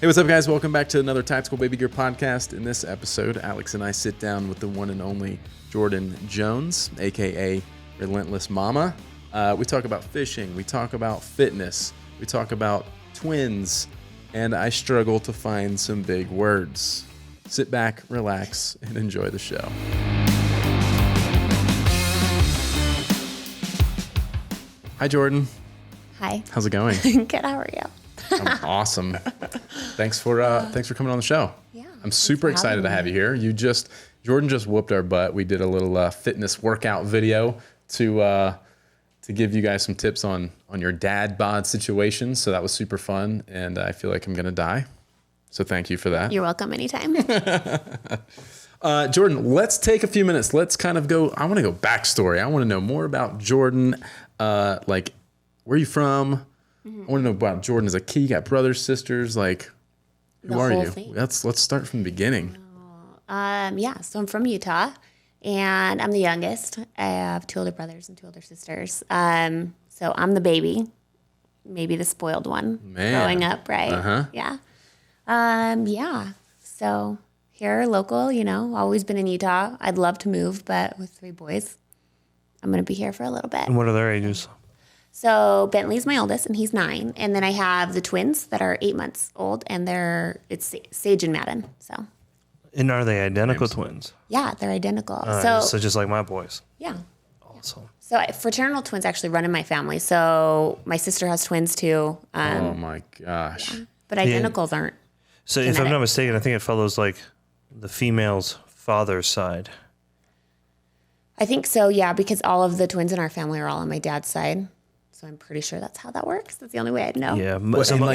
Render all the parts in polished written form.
Hey, what's up, guys? Welcome back to another Tactical Baby Gear podcast. In this episode, Alex and I sit down with the one and only Jordan Jones, aka Relentless Momma. We talk about fishing, we talk about fitness, we talk about twins, and I struggle to find some big words. Sit back, relax, and enjoy the show. Hi, Jordan. Hi. How's it going? Good. How are you? I'm awesome. Thanks for coming on the show. Yeah. I'm super excited to have you here. Jordan just whooped our butt. We did a little fitness workout video to give you guys some tips on your dad bod situation. So that was super fun, and I feel like I'm gonna die. So thank you for that. You're welcome anytime. Jordan, let's take a few minutes. Let's kind of go. I want to go backstory. I want to know more about Jordan. Like, where are you from? I want to know about Jordan as a kid. You got brothers, sisters. Like, who are you? Thing. Let's start from the beginning. So I'm from Utah, and I'm the youngest. I have two older brothers and two older sisters. So I'm the baby, maybe the spoiled one growing up, right? Uh-huh. Yeah. So here, local, always been in Utah. I'd love to move, but with three boys, I'm going to be here for a little bit. And what are their ages? So Bentley's my oldest, and he's 9. And then I have the twins that are 8 months old, and it's Sage and Madden. So. And are they identical twins? Yeah, they're identical. So just like my boys. Yeah. Awesome. So fraternal twins actually run in my family. So my sister has twins too. Oh my gosh. Yeah, but identicals aren't. So if I'm not mistaken, I think it follows like the female's father's side. I think so, yeah, because all of the twins in our family are all on my dad's side. So I'm pretty sure that's how that works. That's the only way I'd know. Yeah.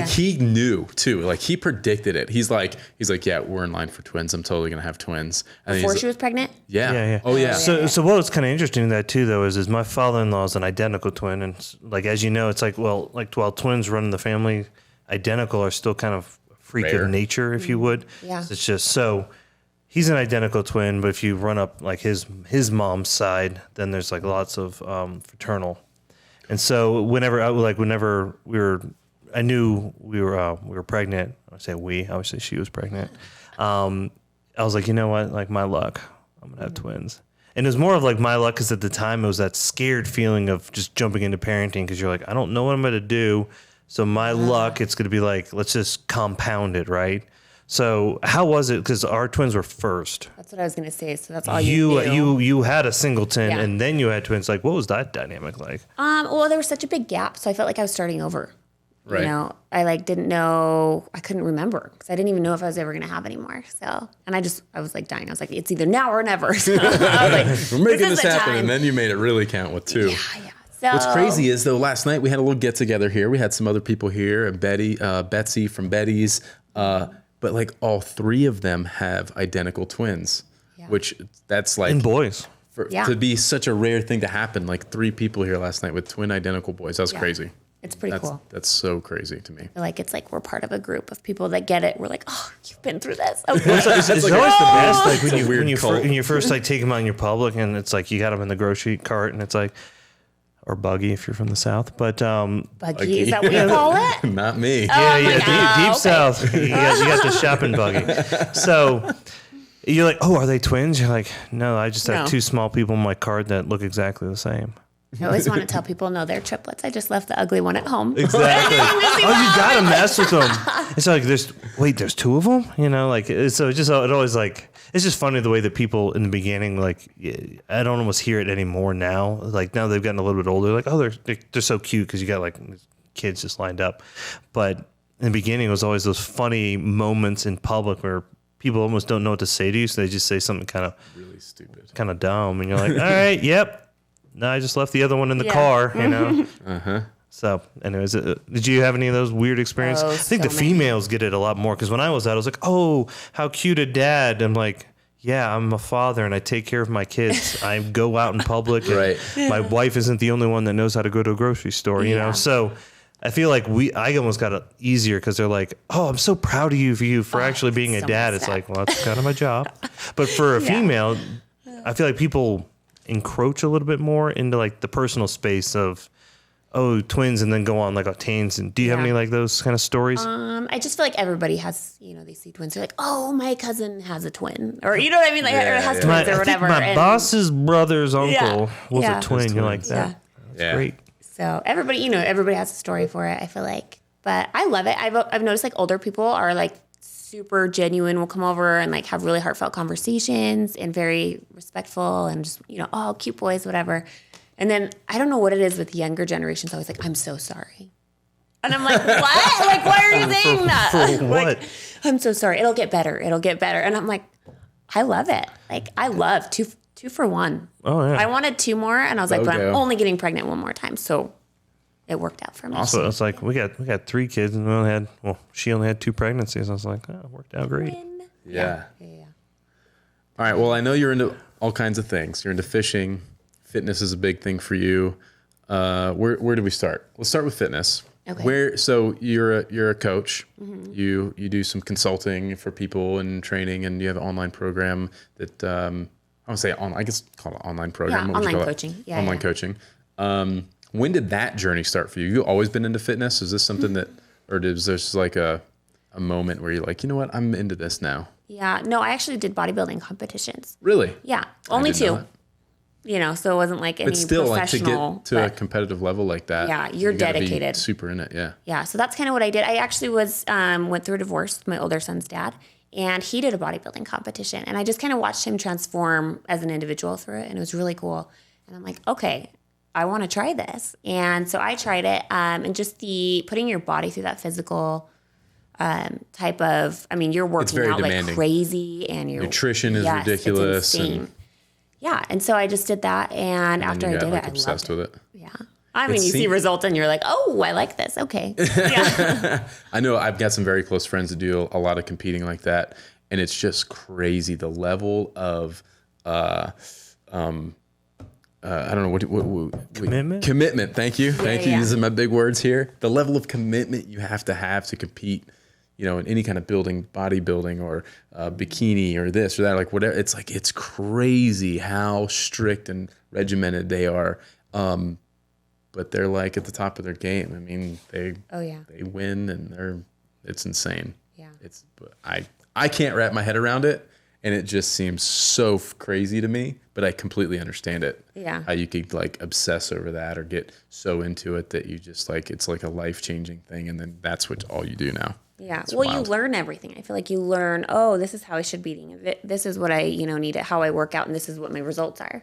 He knew too. Like, he predicted it. He's like, yeah, we're in line for twins. I'm totally gonna have twins. And Before she was pregnant? Yeah. Oh yeah. So what was kind of interesting in that too, though, is my father-in-law is an identical twin, and like as you know, it's like while twins run in the family, identical are still kind of a freak Rare. of nature, if you would. Yeah. It's just so. He's an identical twin, but if you run up like his mom's side, then there's like lots of fraternal. And so whenever I knew we were pregnant. I say we, obviously she was pregnant. I was like, you know what? Like, my luck, I'm gonna have twins. And it was more of like my luck because at the time it was that scared feeling of just jumping into parenting because you're like, I don't know what I'm gonna do. So my luck, it's gonna be like, let's just compound it, right? So how was it? Because our twins were first. That's what I was going to say. So that's all you knew. You had a singleton, Yeah. and then you had twins. Like, what was that dynamic like? Well, there was such a big gap, so I felt like I was starting over. Right. I didn't know, I couldn't remember because I didn't even know if I was ever going to have any more. So, and I was like dying. I was like, it's either now or never. So I was like, We're making this happen, time. and then you made it really count with 2. Yeah. So, What's crazy is, though, last night we had a little get together here. We had some other people here, and Betsy from Betty's. But like all 3 of them have identical twins, which that's like And boys. To be such a rare thing to happen. Like 3 people here last night with twin identical boys. That's crazy. It's pretty cool. That's so crazy to me. I feel like it's like we're part of a group of people that get it. We're like, oh, you've been through this. Okay. It's always the best. Like when you first like take them out in your public, and it's like you got them in the grocery cart, and it's like, or buggy if you're from the South, but Buggy, is that what you call it? Not me. Deep South. You got the shopping buggy. So you're like, oh, are they twins? You're like, no, I just have 2 small people in my cart that look exactly the same. I always want to tell people, no, they're triplets. I just left the ugly one at home. Exactly. You gotta mess with them. It's like there's 2 of them. It's just funny the way that people in the beginning, like, I don't almost hear it anymore now. Like, now they've gotten a little bit older. Like, oh, they're so cute because you got like kids just lined up. But in the beginning, it was always those funny moments in public where people almost don't know what to say to you, so they just say something kind of Really stupid. kind of dumb, and you're like, all right, yep. No, I just left the other one in the car, Uh-huh. So, anyways, did you have any of those weird experiences? I think the females get it a lot more because when I was out, I was like, oh, how cute a dad. I'm like, yeah, I'm a father and I take care of my kids. I go out in public. Right. My wife isn't the only one that knows how to go to a grocery store, you know? So I feel like I almost got it easier because they're like, oh, I'm so proud of you for actually being a dad. It's like, well, that's kind of my job. But for a female, I feel like people encroach a little bit more into like the personal space of twins and then go on like a teens. And do you have any like those kind of stories? I just feel like everybody has, they see twins. They're like, oh, my cousin has a twin, or you know what I mean, like or has twins or whatever. I think my boss's brother's uncle was a twin. You're like that. That's great. So everybody has a story for it. I feel like, but I love it. I've noticed like older people are like super genuine, will come over and like have really heartfelt conversations and very respectful and just oh, cute boys, whatever. And then I don't know what it is with younger generations. Always like, I'm so sorry. And I'm like, what? Like, why are you saying that? For what? Like, I'm so sorry. It'll get better. And I'm like, I love it. Like, I love two for one. Oh, yeah. I wanted 2 more, and I was like, but I'm only getting pregnant 1 more time. So it worked out for me. Also, it's like, we got 3 kids, and she only had 2 pregnancies. I was like, oh, it worked out great. Yeah. All right. Well, I know you're into all kinds of things. You're into fishing. Fitness is a big thing for you. Where do we start? Let's start with fitness. Okay. So you're a coach. Mm-hmm. You do some consulting for people and training, and you have an online program that I would say I guess call it an online program. Yeah, online coaching. Yeah, online coaching. When did that journey start for you? You always been into fitness? Is this something that, or is this like a moment where you're like, you know what, I'm into this now? Yeah. No, I actually did bodybuilding competitions. Really? Yeah. Only 2. So it wasn't like any professional. But still, like to get to a competitive level like that. Yeah, you're dedicated. Super in it, yeah. Yeah, so that's kind of what I did. I actually went through a divorce with my older son's dad, and he did a bodybuilding competition. And I just kind of watched him transform as an individual through it, and it was really cool. And I'm like, okay, I want to try this. And so I tried it, and just putting your body through that physical type of, you're working out demanding. Like crazy, and your nutrition is ridiculous. It's insane. Yeah, and so I just did that, and after I did it, I obsessed with it. Yeah, you see results, and you're like, "Oh, I like this." Okay. Yeah. I know I've got some very close friends that do a lot of competing like that, and it's just crazy the level of, I don't know what commitment. Commitment. Thank you. Using my big words here. The level of commitment you have to compete. In any kind of bodybuilding or bikini or this or that, like whatever. It's crazy how strict and regimented they are. But they're like at the top of their game. They win, and it's insane. Yeah. I can't wrap my head around it, and it just seems so crazy to me, but I completely understand it. Yeah. How you could like obsess over that or get so into it that you just like, it's like a life-changing thing, and then that's what all you do now. Yeah. It's wild. You learn everything. I feel like you learn, oh, this is how I should be eating. This is what I, need it, how I work out, and this is what my results are.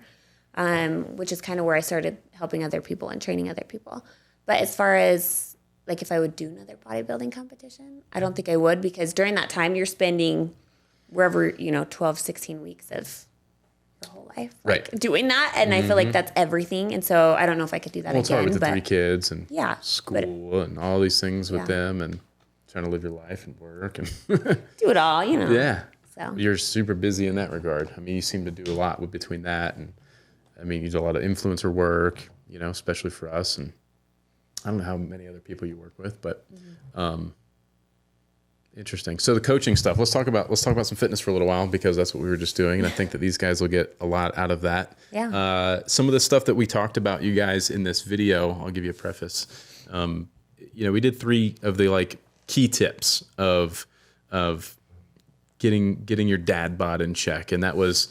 Which is kind of where I started helping other people and training other people. But as far as like if I would do another bodybuilding competition, I don't think I would, because during that time you're spending wherever, 12, 16 weeks of your whole life doing that. And I feel like that's everything. And so I don't know if I could do that again. It's hard with the 3 kids and school and all these things with them, and trying to live your life and work and do it all, Yeah. So you're super busy in that regard. You seem to do a lot between that, and you do a lot of influencer work, especially for us. And I don't know how many other people you work with, but interesting. So the coaching stuff. Let's talk about some fitness for a little while, because that's what we were just doing, and I think that these guys will get a lot out of that. Yeah. Some of the stuff that we talked about, you guys, in this video, I'll give you a preface. We did 3 of the like key tips of getting your dad bod in check, and that was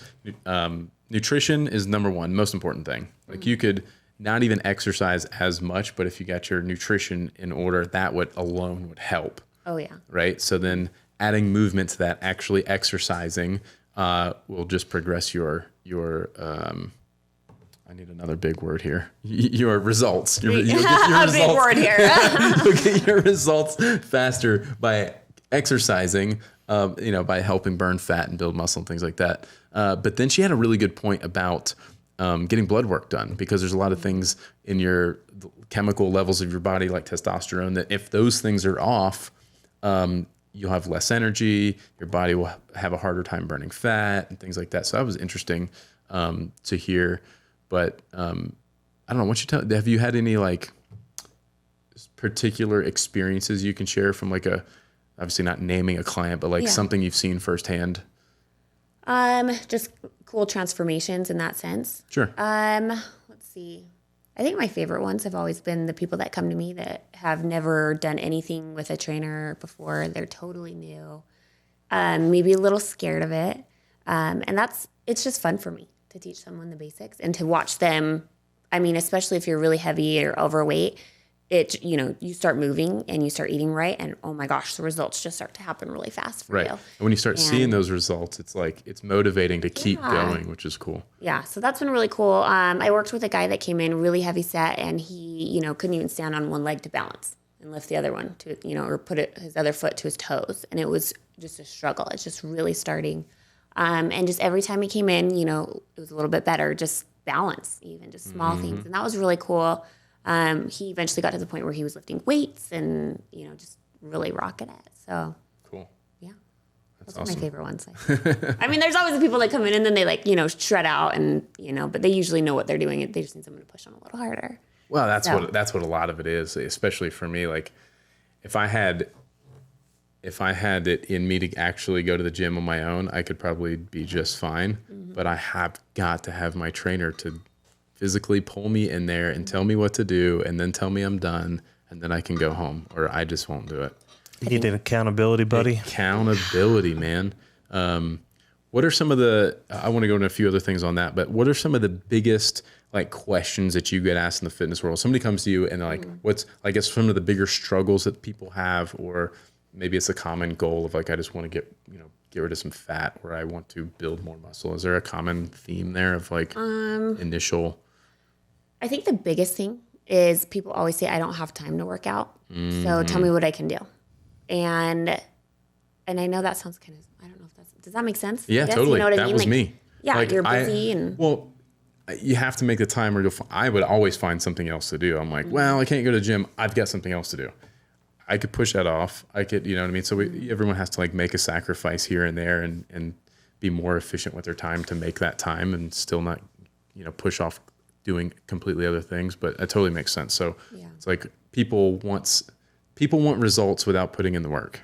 nutrition is number 1, most important thing. Like you could not even exercise as much, but if you got your nutrition in order, that alone would help. Oh yeah. Right. So then adding movement to that, actually exercising, will just progress your I need another big word here. Your results. You'll get your results. A big word here. You'll get your results faster by exercising, by helping burn fat and build muscle and things like that. But then she had a really good point about getting blood work done, because there's a lot of things in your chemical levels of your body, like testosterone, that if those things are off, you'll have less energy. Your body will have a harder time burning fat and things like that. So that was interesting to hear. But I don't know. Have you had any like particular experiences you can share from like obviously not naming a client, but like something you've seen firsthand? Just cool transformations in that sense. Sure. Let's see. I think my favorite ones have always been the people that come to me that have never done anything with a trainer before. They're totally new, maybe a little scared of it. And it's just fun for me to teach someone the basics and to watch them. I mean, especially if you're really heavy or overweight, you start moving and you start eating right, and oh my gosh, the results just start to happen really fast for you. And when you start seeing those results, it's motivating to keep going, which is cool. Yeah, so that's been really cool. I worked with a guy that came in really heavy set, and he, couldn't even stand on one leg to balance and lift the other one to, or put his other foot to his toes, and it was just a struggle. It's just really starting, and just every time he came in, it was a little bit better, just balance, even just small things, and that was really cool. He eventually got to the point where he was lifting weights and, just really rocking it. So cool. Yeah. Those awesome. are my favorite ones. I mean, there's always the people that come in and then they shred out and, but they usually know what they're doing. They just need someone to push them a little harder. Well, that's what a lot of it is, especially for me. Like if I had it in me to actually go to the gym on my own, I could probably be just fine. But I have got to have my trainer to physically pull me in there and tell me what to do and then tell me I'm done and then I can go home, or I just won't do it. You need an accountability buddy. Accountability, man. What are some of I want to go into a few other things on that, but what are some of the biggest questions that you get asked in the fitness world? Somebody comes to you and they're like, what's, I guess, some of the bigger struggles that people have, or maybe it's a common goal of I just want to get rid of some fat, or I want to build more muscle. Is there a common theme there of initial? I think the biggest thing is people always say, I don't have time to work out. So tell me what I can do. And I know that sounds kind of, I don't know if does that make sense? Yeah, totally. You know what I mean? That was me. Yeah, you're busy well, you have to make the time, or I would always find something else to do. I'm like, well, I can't go to the gym. I've got something else to do. I could push that off. I could, you know what I mean? So everyone has to make a sacrifice here and there and be more efficient with their time to make that time and still not, push off doing completely other things. But it totally makes sense. So it's people want results without putting in the work,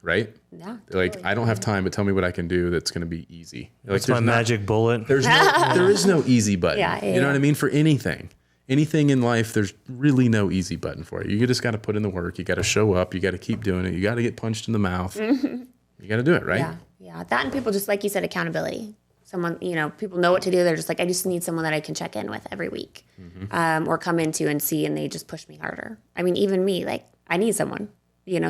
right? Yeah. They're I don't have time, but tell me what I can do that's going to be easy. That's my magic bullet. There is no easy button. You know what I mean? For anything in life, there's really no easy button for it. You just got to put in the work. You got to show up. You got to keep doing it. You got to get punched in the mouth. You got to do it, right? Yeah. That, and people just, like you said, accountability. Someone, people know what to do. They're just I just need someone that I can check in with every week, or come into and see, and they just push me harder. I mean, even me, I need someone.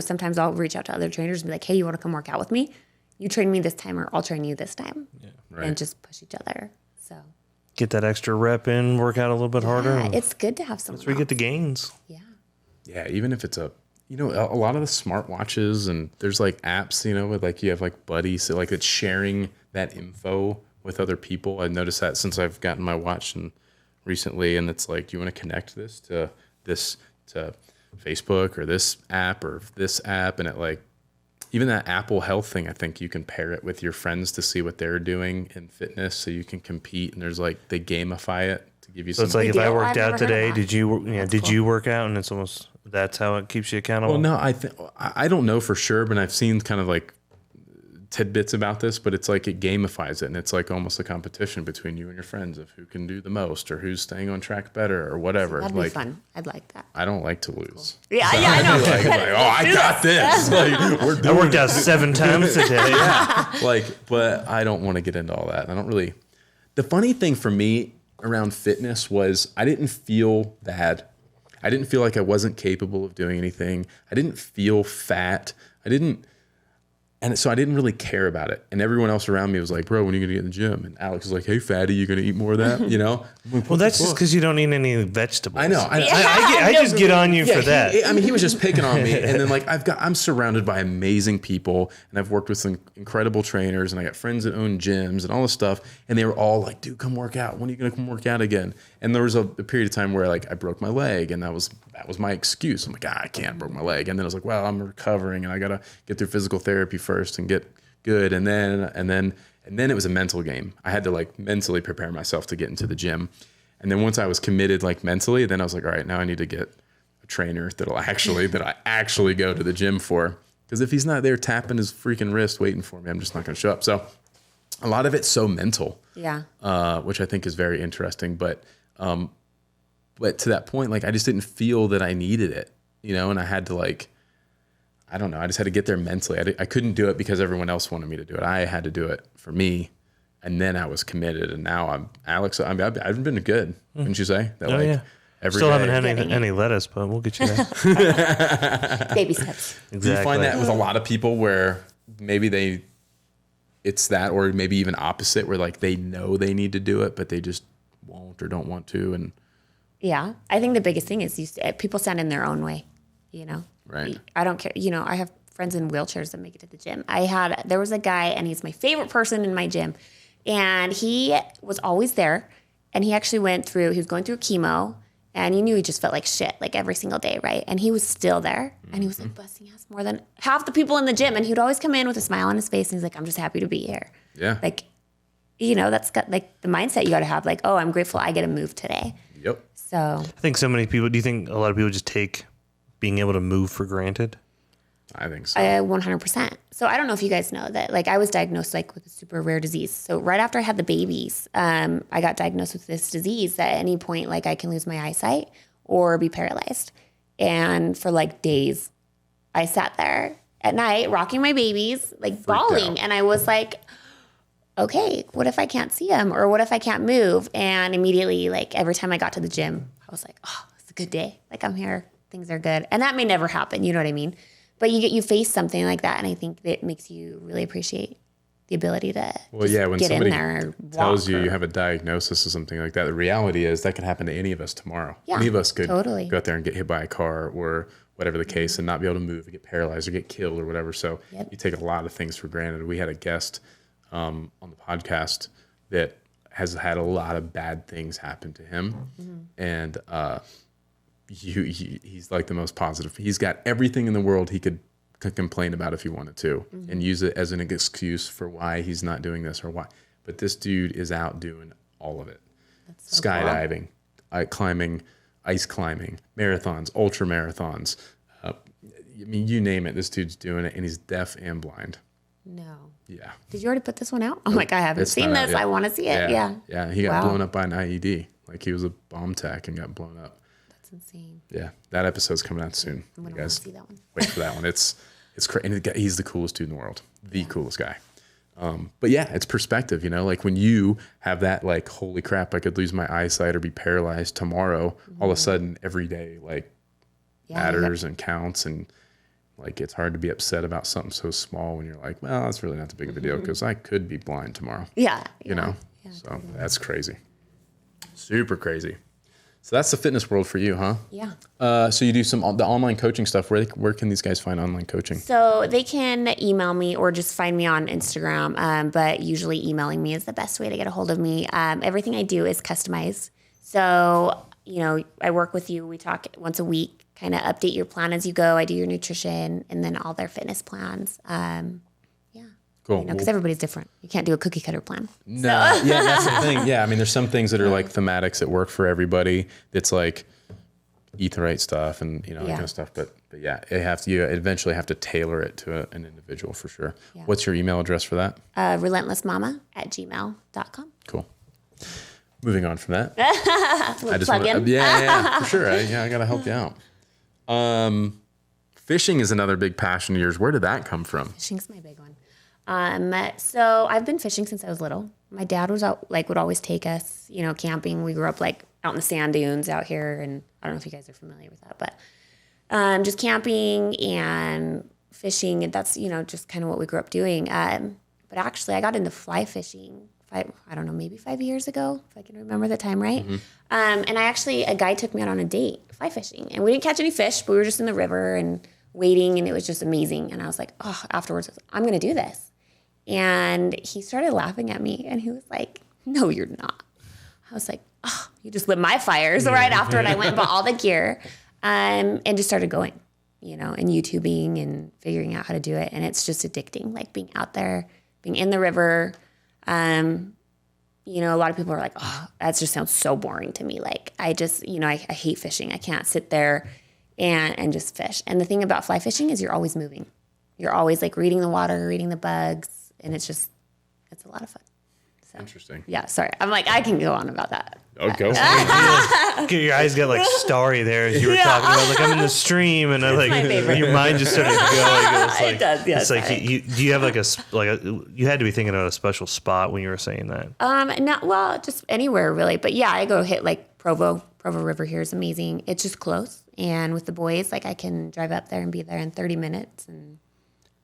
Sometimes I'll reach out to other trainers and be like, hey, you want to come work out with me? You train me this time, or I'll train you this time. Yeah, right. And just push each other. So get that extra rep in, work out a little bit harder. It's good to have someone. That's where you get the gains. Yeah. Yeah, even if it's a lot of the smartwatches, and there's apps, with you have buddies, so it's sharing that info with other people. I've noticed that since I've gotten my watch recently, and it's do you want to connect this to Facebook or this app, and it even that Apple Health thing, I think you can pair it with your friends to see what they're doing in fitness, so you can compete, and there's they gamify it to give you. So it's if I worked out today, did you work out, and it's almost that's how it keeps you accountable. Well, no, I don't know for sure, but I've seen kind of tidbits about this, but it's it gamifies it, and it's almost a competition between you and your friends of who can do the most, or who's staying on track better, or whatever. That'd be fun. I'd like that. I don't like to lose. Cool. Yeah, I know. I got this. I worked out 7 times today. But I don't want to get into all that. I don't really. The funny thing for me around fitness was I didn't feel bad. I didn't feel like I wasn't capable of doing anything. I didn't feel fat. And so I didn't really care about it. And everyone else around me was like, bro, when are you going to get in the gym? And Alex was like, hey, fatty, you going to eat more of that? Well, that's just because you don't eat any vegetables. I know. I just get on you for that. He was just picking on me. And then I'm surrounded by amazing people, and I've worked with some incredible trainers, and I got friends that own gyms and all this stuff. And they were all like, dude, come work out. When are you going to come work out again? And there was a period of time where I broke my leg, and that was my excuse. I'm like, I can't, broke my leg. And then I was like, well, I'm recovering, and I got to get through physical therapy first and get good. And then it was a mental game. I had to mentally prepare myself to get into the gym. And then once I was committed mentally, then I was like, all right, now I need to get a trainer that I actually go to the gym for. Because if he's not there tapping his freaking wrist waiting for me, I'm just not going to show up. So a lot of it's so mental. Yeah. Which I think is very interesting. But but to that point, like I just didn't feel that I needed it, you know, and I had to like, I don't know. I just had to get there mentally. I couldn't do it because everyone else wanted me to do it. I had to do it for me. And then I was committed. And now Alex, I've been good. Wouldn't you say? That every Still day. haven't had any lettuce, but we'll get you there. Baby steps. Exactly. Do you find that with a lot of people where maybe it's that, or maybe even opposite, where like they know they need to do it, but they just won't or don't want to? And yeah, I think the biggest thing is people stand in their own way, you know? Right. I don't care. You know, I have friends in wheelchairs that make it to the gym. There was a guy, and he's my favorite person in my gym, and he was always there, and he was going through chemo, and you knew he just felt like shit, like every single day, right? And he was still there, and he was like busting ass more than half the people in the gym, and he would always come in with a smile on his face, and he's like, I'm just happy to be here. Yeah. Like, you know, that's got like the mindset you got to have, like, oh, I'm grateful I get to move today. Yep. So I think so many people, do you think a lot of people just take being able to move for granted? I think so. 100%. So I don't know if you guys know that, like, I was diagnosed like with a super rare disease. So right after I had the babies, I got diagnosed with this disease that at any point, like, I can lose my eyesight or be paralyzed. And for like days, I sat there at night rocking my babies, like bawling. And I was like, okay, what if I can't see them? Or what if I can't move? And immediately, like, every time I got to the gym, I was like, oh, it's a good day. Like, I'm here. Things are good. And that may never happen. You know what I mean? But you face something like that, and I think it makes you really appreciate the ability to when get somebody in there tells you have a diagnosis or something like that, the reality is that could happen to any of us tomorrow. Yeah, any of us could totally go out there and get hit by a car or whatever the case and not be able to move or get paralyzed or get killed or whatever. So you take a lot of things for granted. We had a guest on the podcast that has had a lot of bad things happen to him. And he's like the most positive. He's got everything in the world he could complain about if he wanted to and use it as an excuse for why he's not doing this or why. But this dude is out doing all of it. That's so skydiving, climbing, ice climbing, marathons, ultra marathons. I mean, you name it, this dude's doing it, and he's deaf and blind. No. Yeah. Did you already put this one out? I'm like, I haven't seen this. I want to see it. Yeah. Yeah. He got blown up by an IED. Like, he was a bomb tech and got blown up. That's insane. Yeah. That episode's coming out soon. I'm going to want to see that one. Wait for that one. It's crazy. And he's the coolest dude in the world. The coolest guy. But yeah, it's perspective, you know, like when you have that, like, holy crap, I could lose my eyesight or be paralyzed tomorrow. All of a sudden, every day, like, matters and counts, and like, it's hard to be upset about something so small when you're like, well, that's really not that big of a deal because I could be blind tomorrow. Yeah. You know? Yeah, so totally. that's crazy. Super crazy. So that's the fitness world for you, huh? Yeah. So you do the online coaching stuff. Where can these guys find online coaching? So they can email me or just find me on Instagram. But usually emailing me is the best way to get a hold of me. Everything I do is customized. So, you know, I work with you. We talk once a week, kind of update your plan as you go. I do your nutrition and then all their fitness plans. Cool. You know, because everybody's different. You can't do a cookie cutter plan. No, yeah, that's the thing. Yeah, I mean, there's some things that are like thematics that work for everybody. That's like eat the right stuff and, you know, that kind of stuff. But yeah, you eventually have to tailor it to an individual for sure. Yeah. What's your email address for that? relentlessmomma@gmail.com. Cool. Moving on from that. I just yeah, for sure. I got to help you out. Fishing is another big passion of yours. Where did that come from? Fishing's my big one. So I've been fishing since I was little. My dad was out, like, would always take us, you know, camping. We grew up like out in the sand dunes out here, and I don't know if you guys are familiar with that, but just camping and fishing. And that's, you know, just kind of what we grew up doing. But actually, I got into fly fishing. Maybe 5 years ago, if I can remember the time right. And a guy took me out on a date fly fishing, and we didn't catch any fish, but we were just in the river and waiting, and it was just amazing. And I was like, afterwards, I'm going to do this. And he started laughing at me, and he was like, no, you're not. I was like, you just lit my fire. So right after it, I went and bought all the gear and just started going, you know, and YouTubing and figuring out how to do it. And it's just addicting, like being out there, being in the river. You know, a lot of people are like, that just sounds so boring to me. Like, I just, you know, I hate fishing. I can't sit there and just fish. And the thing about fly fishing is you're always moving. You're always like reading the water, reading the bugs. And it's a lot of fun. So, Interesting. Yeah, sorry. I'm like, I can go on about that. Oh, go. Your eyes got like starry there as you were talking about. Like I'm in the stream, and I like my favorite. your mind just started going. It's like, It does, yeah, It's like sorry. do you have like you had to be thinking of a special spot when you were saying that. Not well, just anywhere really. But yeah, I go hit like Provo River here is amazing. It's just close, and with the boys, like I can drive up there and be there in 30 minutes. And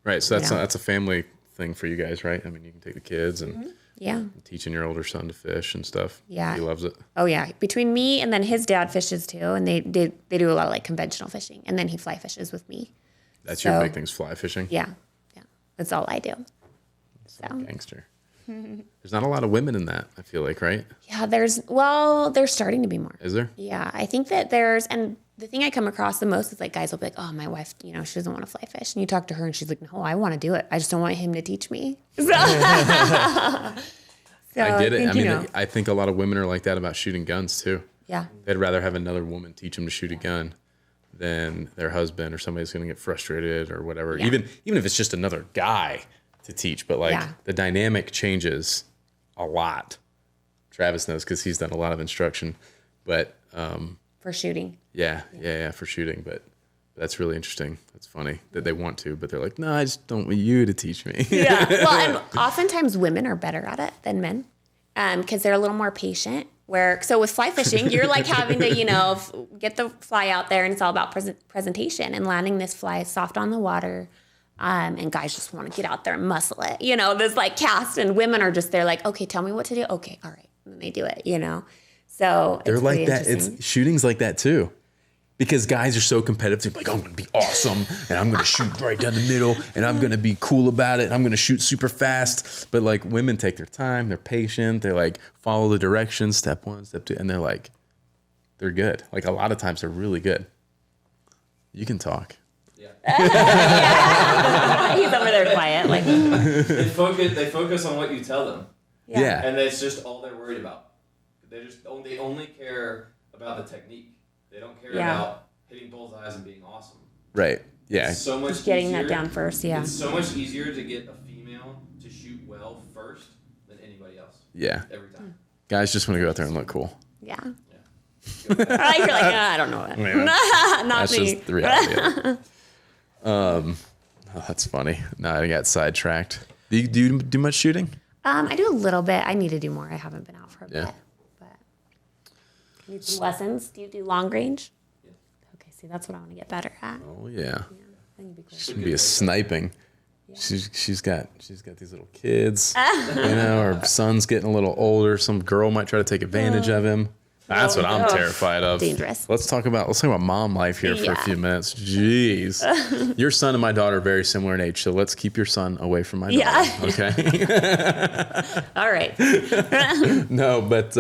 Right. So that's a family thing for you guys, right? I mean, you can take the kids and yeah, teaching your older son to fish and stuff. Yeah. He loves it. oh yeah, between me and then his dad fishes too, and they do a lot of like conventional fishing, and then he fly fishes with me. That's So- your big thing, is fly fishing. Yeah, that's all I do. So Gangster. There's not a lot of women in that, I feel like, right? yeah, there's starting to be more. Is there? Yeah, I think that and the thing I come across the most is like guys will be like, oh, my wife, she doesn't want to fly fish. And you talk to her and she's like, no, I want to do it. I just don't want him to teach me. So, I get it. think, I think a lot of women are like that about shooting guns too. yeah. They'd rather have another woman teach them to shoot a gun than their husband or somebody's going to get frustrated or whatever. Yeah. Even if it's just another guy to teach, but like Yeah. the dynamic changes a lot. Travis knows because he's done a lot of instruction, but For shooting. yeah, for shooting. But that's really interesting. That's funny that they want to, but they're like, no, I just don't want you to teach me. Yeah. Well, and oftentimes women are better at it than men because they're a little more patient. So with fly fishing, you're like having to, get the fly out there, and it's all about presentation and landing this fly soft on the water. And guys just want to get out there and muscle it, this like cast, and women are just there like, okay, tell me what to do. Okay, all right. And then they do it, So They're it's like pretty that. interesting. It's shooting's like that too. Because guys are so competitive. They're like, I'm going to be awesome, and I'm going to shoot right down the middle, and I'm going to be cool about it, and I'm going to shoot super fast. But like women take their time, they're patient, they like follow the directions, step 1, step 2, and they're good. Like a lot of times they're really good. You can talk. He's over there quiet, like They focus on what you tell them, Yeah. and that's just all they're worried about. They only care about the technique. They don't care Yeah. about hitting bullseyes and being awesome. Right. Yeah. It's so much getting easier. that down first. Yeah. It's so much easier to get a female to shoot well first than anybody else. Yeah. Every time. Guys just want to go out there and look cool. Yeah. Go with that. You're like, I don't know it. Yeah. Not That's me. just the reality of it. Oh, that's funny. No, I got sidetracked. Do you do much shooting? I do a little bit. I need to do more. I haven't been out for a Yeah. bit. But need some lessons. Do you do long range? Yeah. Okay, see, that's what I want to get better at. Oh yeah. Yeah, I think it'd be cool. She's gonna be a sniping. She's got these little kids. Her son's getting a little older. Some girl might try to take advantage of him. That's what I'm terrified of. Dangerous. Let's talk about mom life here for a Yeah. few minutes. Jeez. Your son and my daughter are very similar in age, so let's keep your son away from my daughter. Yeah. Okay. All right. No, but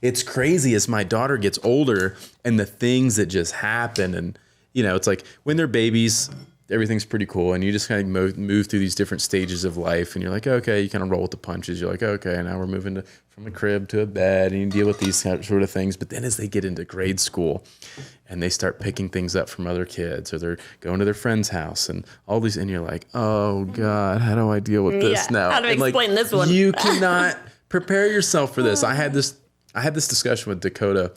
it's crazy as my daughter gets older and the things that just happen. And, it's like when they're babies, everything's pretty cool. And you just kind of move through these different stages of life. And you're like, okay, you kind of roll with the punches. You're like, okay, now we're moving from a crib to a bed, and you deal with these sort of things. But then as they get into grade school and they start picking things up from other kids, or they're going to their friend's house and all these, and you're like, oh God, how do I deal with this now? How do I And explain this one? You cannot prepare yourself for this. I had this discussion with Dakota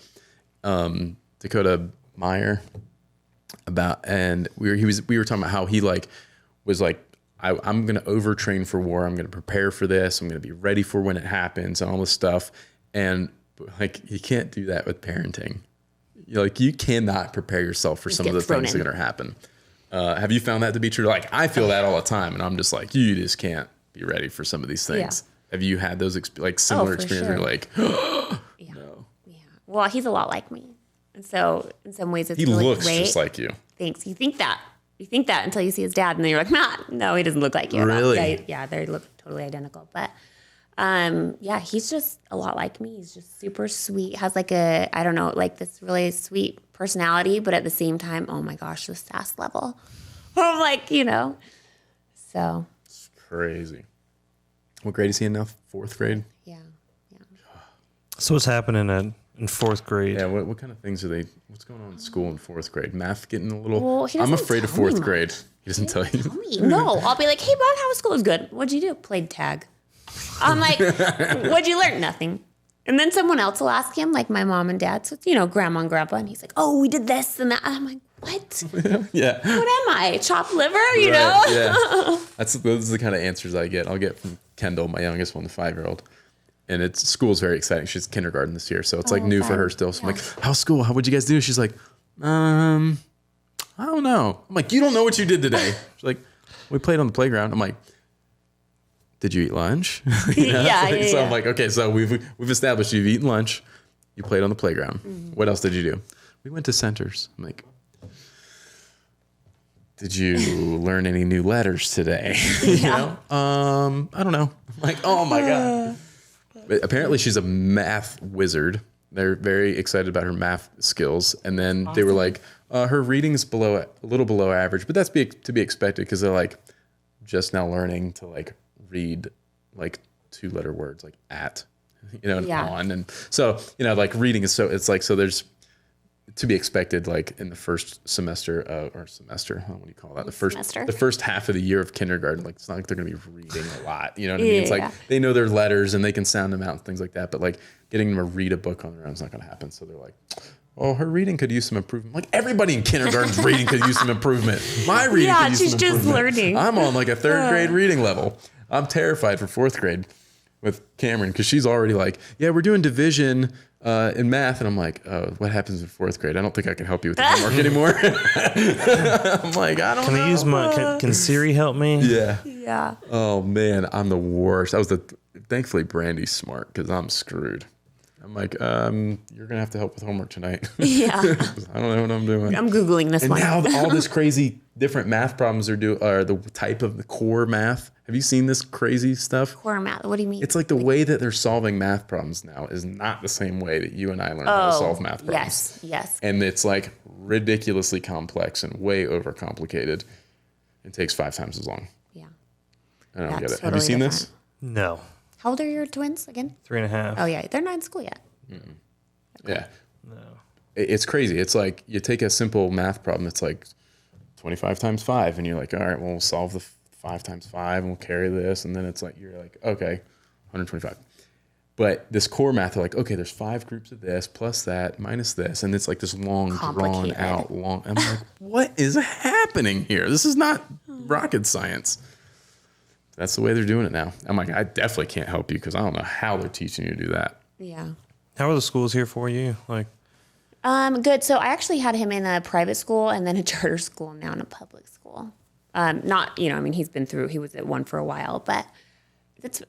Meyer and we were talking about how he was like, I'm going to overtrain for war. I'm going to prepare for this. I'm going to be ready for when it happens and all this stuff. And you can't do that with parenting. You cannot prepare yourself for some of the things that are going to happen. Have you found that to be true? I feel that all the time, and I'm just like, you just can't be ready for some of these things. Yeah. Have you had those similar experiences sure. where you're like, Yeah. no? Yeah. Well, he's a lot like me. And so in some ways it's He really looks great. just like you. Thanks. You think that until you see his dad, and then you're like, no, he doesn't look like you. Really? Yeah, they look totally identical. But he's just a lot like me. He's just super sweet. Has this really sweet personality, but at the same time, oh my gosh, the sass level. I'm like, so. It's crazy. What grade is he in now? 4th grade? Yeah. So what's happening in 4th grade? Yeah, what kind of things what's going on in school in 4th grade? Math getting a little, Well, he I'm doesn't afraid of tell me 4th much. grade. He doesn't tell you. No, I'll be like, hey, Bob, how was school? It was good. What'd you do? Played tag. I'm like, what'd you learn? Nothing. And then someone else will ask him, like my mom and dad, so, grandma and grandpa, and he's like, oh, we did this and that. I'm like, what? Yeah. What am I? Chopped liver, you know? Yeah. Those are the kind of answers I get. I'll get from Kendall, my youngest one, the 5-year-old. And school's very exciting. She's kindergarten this year, so it's like new for her still. So I'm like, how's school? What'd you guys do? She's like, I don't know. I'm like, you don't know what you did today. She's like, we played on the playground. I'm like, did you eat lunch? So I'm like, okay, so we've established you've eaten lunch. You played on the playground. Mm-hmm. What else did you do? We went to Centers. I'm like, did you learn any new letters today? I don't know. I'm like, oh my God. But apparently she's a math wizard. They're very excited about her math skills. And then they were like, her reading's a little below average, but that's to be expected because they're like just now learning to like read like 2-letter words like at, and on. And so, like reading is so there's to be expected like in the first semester, what do you call that? The first half of the year of kindergarten, like it's not like they're going to be reading a lot. You know what I mean? It's like they know their letters and they can sound them out and things like that. But like getting them to read a book on their own is not going to happen. So they're like, oh, her reading could use some improvement. Like everybody in kindergarten's reading could use some improvement. My reading could use some improvement. Yeah, she's just learning. I'm on like a 3rd grade reading level. I'm terrified for 4th grade with Cameron because she's already like, yeah, we're doing division in math. And I'm like, what happens in 4th grade? I don't think I can help you with the homework anymore. I'm like, I don't know. Can I use can Siri help me? Yeah. Yeah. Oh, man, I'm the worst. Thankfully, Brandy's smart because I'm screwed. I'm like, you're going to have to help with homework tonight. Yeah. I don't know what I'm doing. I'm Googling this one. And now all this crazy different math problems are the type of the core math. Have you seen this crazy stuff? Core math. What do you mean? It's like the way that they're solving math problems now is not the same way that you and I learned how to solve math problems. Yes. And it's like ridiculously complex and way overcomplicated. It takes 5 times as long. Yeah. I don't get it. Have you seen this? No. How old are your twins again? 3.5. Oh, yeah. They're not in school yet. Mm-mm. Okay. Yeah. No. It's crazy. It's like you take a simple math problem that's like 25 times 5, and you're like, all right, well, we'll solve the 5 times 5, and we'll carry this. And then it's like, you're like, okay, 125. But this core math, they're like, okay, there's 5 groups of this, plus that, minus this. And it's like this long, drawn out, I'm like, what is happening here? This is not rocket science. That's the way they're doing it now. I'm like, I definitely can't help you because I don't know how they're teaching you to do that. Yeah. How are the schools here for you? Like, good. So I actually had him in a private school and then a charter school, and now in a public school. He was at one for a while, but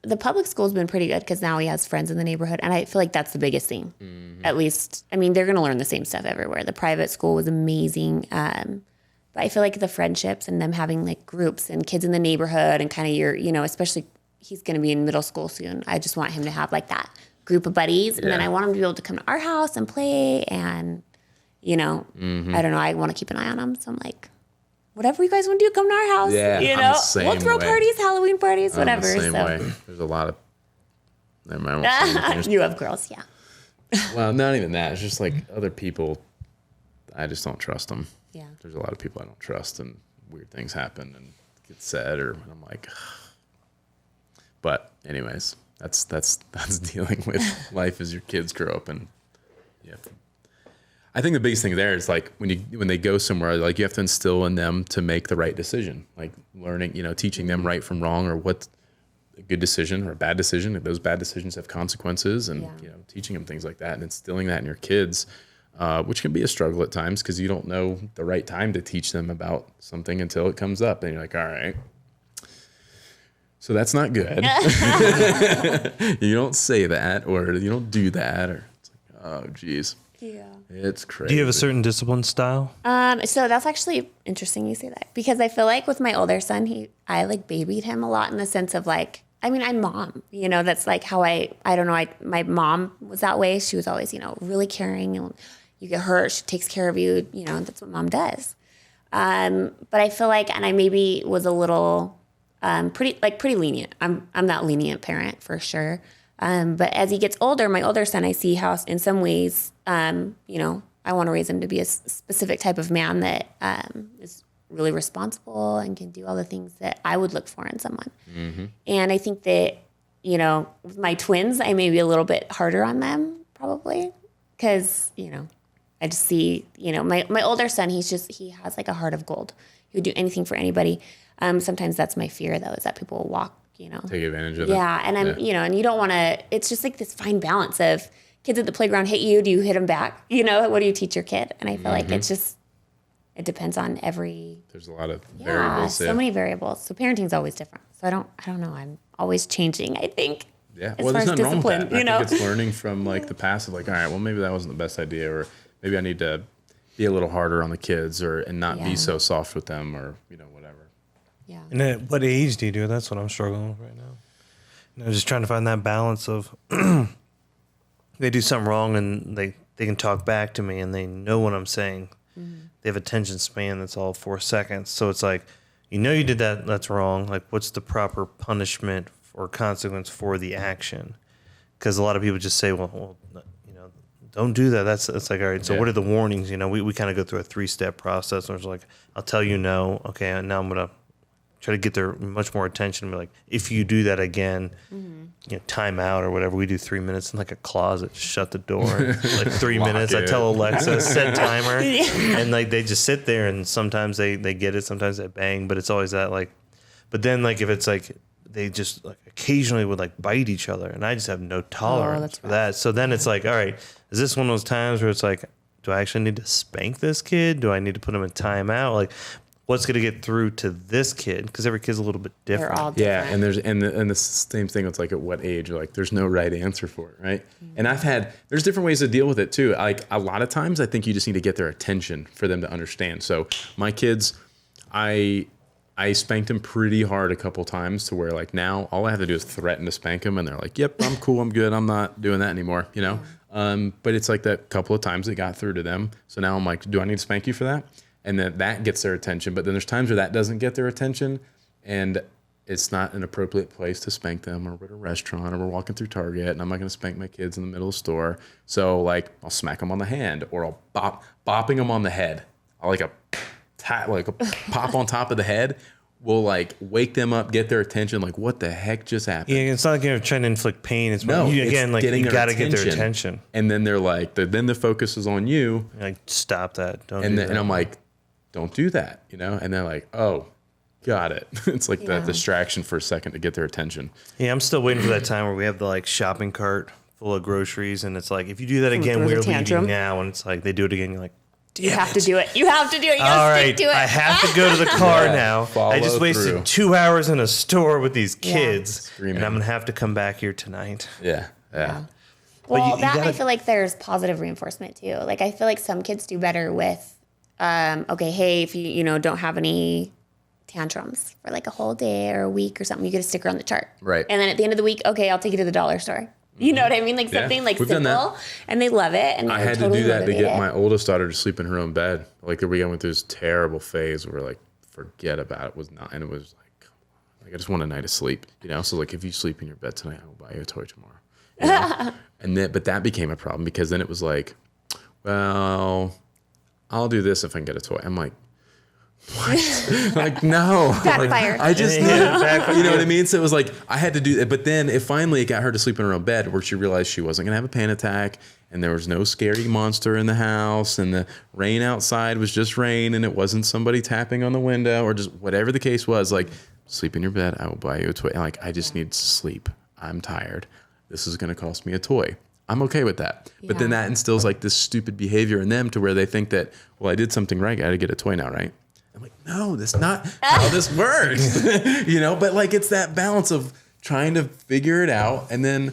the public school's been pretty good because now he has friends in the neighborhood. And I feel like that's the biggest thing. Mm-hmm. At least, they're going to learn the same stuff everywhere. The private school was amazing. But I feel like the friendships and them having like groups and kids in the neighborhood and kind of especially he's going to be in middle school soon. I just want him to have like that group of buddies. And then I want him to be able to come to our house and play. And, I don't know. I want to keep an eye on him. So I'm like, whatever you guys want to do, come to our house. Yeah, we'll throw parties, Halloween parties, whatever. I'm the same way. There's a lot of, never mind. You have girls, yeah. Well, not even that. It's just like other people, I just don't trust them. Yeah. There's a lot of people I don't trust, and weird things happen and get said, and I'm like, but anyways, that's dealing with life as your kids grow up, and I think the biggest thing there is like when they go somewhere, like you have to instill in them to make the right decision, like learning, teaching them right from wrong, or what's a good decision or a bad decision. If those bad decisions have consequences, and teaching them things like that and instilling that in your kids. Which can be a struggle at times because you don't know the right time to teach them about something until it comes up. And you're like, all right, so that's not good. You don't say that, or you don't do that, or it's like, oh, geez. Yeah. It's crazy. Do you have a certain discipline style? So that's actually interesting you say that, because I feel like with my older son, I like babied him a lot in the sense of like, I'm mom, that's like how I don't know. My mom was that way. She was always, really caring, and you get hurt, she takes care of you, that's what mom does. But I feel like, and I maybe was a little pretty lenient. I'm that lenient parent for sure. But as he gets older, my older son, I see how in some ways, I want to raise him to be a specific type of man that is really responsible and can do all the things that I would look for in someone. Mm-hmm. And I think that you know, with my twins, I may be a little bit harder on them probably because, you know, I just see, you know, my older son, he has like a heart of gold. He would do anything for anybody. Sometimes that's my fear though, is that people will walk, you know. Take advantage of it. Yeah. And you know, and you don't want to, it's just like this fine balance of kids at the playground hit you. Do you hit them back? You know, what do you teach your kid? And I feel like it's just, it depends on There's a lot of variables. So many variables. So parenting's always different. So I don't know. I'm always changing, I think. Yeah. As Well, far there's as nothing wrong with discipline, that. you know? I think it's learning from like the past of like, all right, well, maybe that wasn't the best idea, or maybe I need to be a little harder on the kids and not be so soft with them, or, you know, whatever. Yeah. And at what age do you do it? That's what I'm struggling with right now. You know, just trying to find that balance of they do something wrong and they can talk back to me and they know what I'm saying. They have attention span that's all 4 seconds. So it's like, you know, you did that. That's wrong. Like, what's the proper punishment or consequence for the action? Because a lot of people just say, well, you know, don't do that. That's like, all right. So what are the warnings? You know, we kind of go through a 3-step process. And it's like, I'll tell you no. Okay, and now I'm gonna try to get their much more attention. Be like, if you do that again, you know, time out or whatever. We do 3 minutes in like a closet, shut the door, like 3 minutes. I tell Alexa, set timer, and like they just sit there. And sometimes they get it, sometimes they bang, but it's always that like. But then like if it's like they just like occasionally would like bite each other, and I just have no tolerance for that. So then it's like, all right, is this one of those times where it's like, do I actually need to spank this kid? Do I need to put him in timeout? Like, what's going to get through to this kid? Because every kid's a little bit different. They're all different. Yeah, and there's and the same thing. It's like at what age? Like there's no right answer for it, right? And there's different ways to deal with it too. Like a lot of times, I think you just need to get their attention for them to understand. So my kids, I spanked them pretty hard a couple times to where like now all I have to do is threaten to spank them, and they're like, "Yep, I'm cool, I'm good, I'm not doing that anymore," you know. But it's like that couple of times it got through to them. So now I'm like, "Do I need to spank you for that?" And then that gets their attention. But then there's times where that doesn't get their attention, and it's not an appropriate place to spank them, or we're at a restaurant, or we're walking through Target, and I'm not going to spank my kids in the middle of the store. So like I'll smack them on the hand, or I'll bopping them on the head. I'll like a pop on top of the head will like wake them up, get their attention. Like, what the heck just happened? Yeah, it's not like you're trying to inflict pain. It's No, you, it's again, like getting you their got to get their attention. And then they're like, then the focus is on you. You're like, stop that. Don't do And that. I'm like, don't do that, you know? And they're like, oh, got it. It's like that distraction for a second to get their attention. Yeah, I'm still waiting for that time where we have the like shopping cart full of groceries, and it's like, if you do that again, throws a we're tantrum. leaving now. And it's like they do it again. You're like, You have to do it. You have to do it. You all gotta right, stick to it. I have to go to the car now. I just follow wasted through. 2 hours in a store with these kids, Screaming. and I'm gonna have to come back here tonight. Yeah. Well, you that gotta- I feel like there's positive reinforcement too. Like I feel like some kids do better with, okay, hey, if you don't have any tantrums for like a whole day or a week or something, you get a sticker on the chart. Right. And then at the end of the week, okay, I'll take you to the dollar store. You know what I mean? Like Yeah, something like we've done that. simple, and they love it. And I they're had totally to do that to get motivated. my oldest daughter to sleep in her own bed. Like we went through this terrible phase where like, forget about it. Was not, and it was like, come on. Like I just want a night of sleep, you know? So like, if you sleep in your bed tonight, I will buy you a toy tomorrow. You know? But that became a problem because then it was like, well, I'll do this if I can get a toy. I'm like, what? Like, no. Backfired. I just need Yeah, you know what I mean? So it was like, I had to do that. But then it finally got her to sleep in her own bed where she realized she wasn't going to have a panic attack, and there was no scary monster in the house, and the rain outside was just rain, and it wasn't somebody tapping on the window, or just whatever the case was. Like, sleep in your bed. I will buy you a toy. And like, I just need to sleep. I'm tired. This is going to cost me a toy. I'm okay with that. But then that instills like this stupid behavior in them to where they think that, well, I did something right. I got to get a toy now, right? I'm like, no, that's not how this works. You know, but like it's that balance of trying to figure it out, and then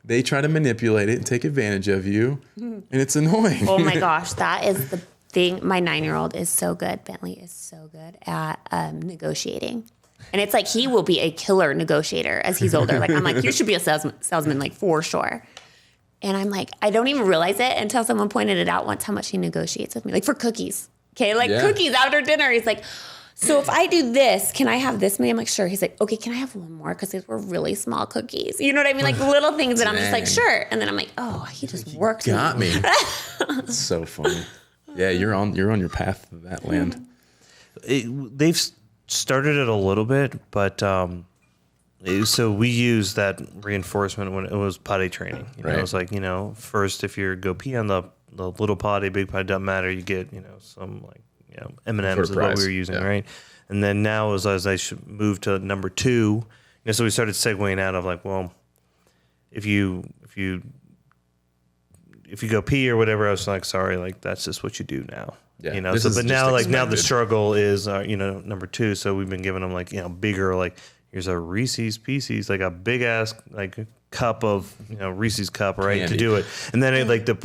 they try to manipulate it and take advantage of you, and it's annoying. Oh my gosh, that is the thing. My 9-year-old is so good. Bentley is so good at negotiating. And it's like he will be a killer negotiator as he's older. Like I'm like, you should be a salesman, like for sure. And I'm like, I don't even realize it until someone pointed it out once how much he negotiates with me, like for cookies. Okay, like cookies after dinner. He's like, so if I do this, can I have this many? I'm like, sure. He's like, okay, can I have one more? Because these were really small cookies. You know what I mean? Like little things that I'm just like, sure. And then I'm like, oh, he just worked Got me. It's so funny. Yeah, you're on your path to that land. They've started it a little bit, but So we used that reinforcement when it was potty training. You know, Right. it was like, first if you go pee on the little potty, big potty, doesn't matter. You get, some like, M&Ms is what prize. we were using, Yeah. right? And then now as I should move to number 2, so we started segueing out of like, well, if you go pee or whatever, I was like, sorry, like that's just what you do now. Yeah, this is But just now the expected. struggle is, number 2. So we've been giving them like, bigger, like here's a Reese's Pieces, like a big ass, like cup of, Reese's cup, right. Candy. To do it. And then it, the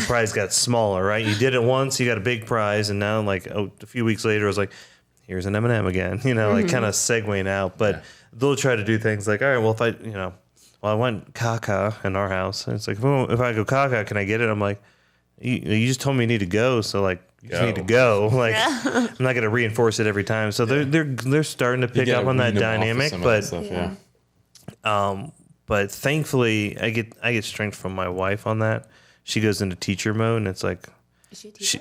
prize got smaller, right. You did it once, you got a big prize. And now like, a few weeks later, I was like, here's an M&M again, like kind of segueing out, but they'll try to do things like, all right, well, if I, well, I went caca in our house. And it's like, if I go caca, can I get it? I'm like, you just told me you need to go. So like, you just need to go. Like, I'm not going to reinforce it every time. So they're starting to pick up on that dynamic, but, but thankfully I get strength from my wife on that. She goes into teacher mode and it's like, Is she a teacher?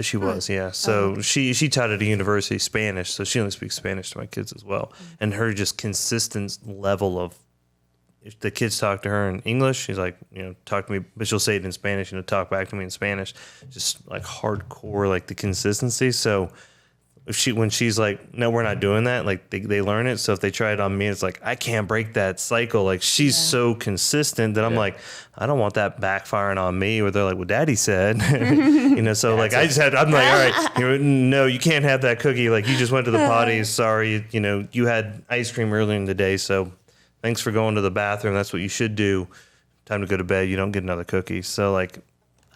she was, yeah. So she taught at a university Spanish, so she only speaks Spanish to my kids as well. And her just consistent level of, if the kids talk to her in English, she's like, talk to me, but she'll say it in Spanish, talk back to me in Spanish. Just like hardcore, like the consistency. So when she's like, no, we're not doing that, like they learn it. So if they try it on me, it's like, I can't break that cycle. Like she's so consistent that I'm like, I don't want that backfiring on me, where they're like, well, daddy said, so like I'm like, all right, no, you can't have that cookie. Like you just went to the potty. Sorry. You had ice cream earlier in the day. So thanks for going to the bathroom. That's what you should do. Time to go to bed. You don't get another cookie. So like,